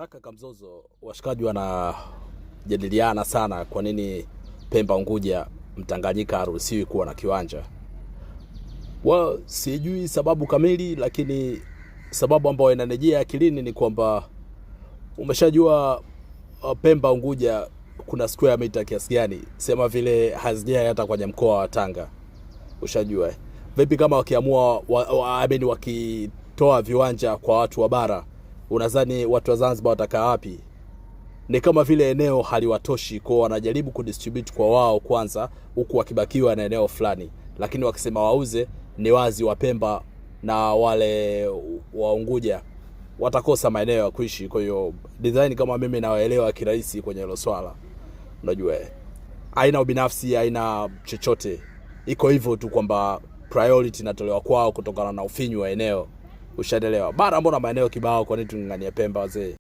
Zaka Kamzozo, washikaji wanajadiliana sana kwa nini Pemba Unguja Mtanganyika haruhusiwi kuwa na kiwanja. Sijui sababu kamili, lakini sababu ambayo inanijia akilini ni kwamba umeshajua Pemba Unguja kuna square meter kiasi gani, sema vile hazijai hata kwenye mkoa wa Tanga. Ushajua vipi kama wakiamua wakitoa viwanja kwa watu wa bara, unadhani watu wa Zanzibar watakaa wapi? Ni kama vile eneo haliwatoshi, kwa wanajaribu kudistribute kwa wao kwanza, huku wakibakiwa na eneo fulani, lakini wakisema wauze, ni wazi wa Pemba na wale wa Unguja watakosa maeneo ya kuishi. Kwa hiyo design kama mimi nawaelewa kirahisi kwenye hilo swala. Unajua haina ubinafsi, haina chochote, iko hivyo tu kwamba priority inatolewa kwao kutokana na ufinyu wa eneo. Ushadelewa bara, mbona maeneo kibao, kwa nini tungangania Pemba wazee?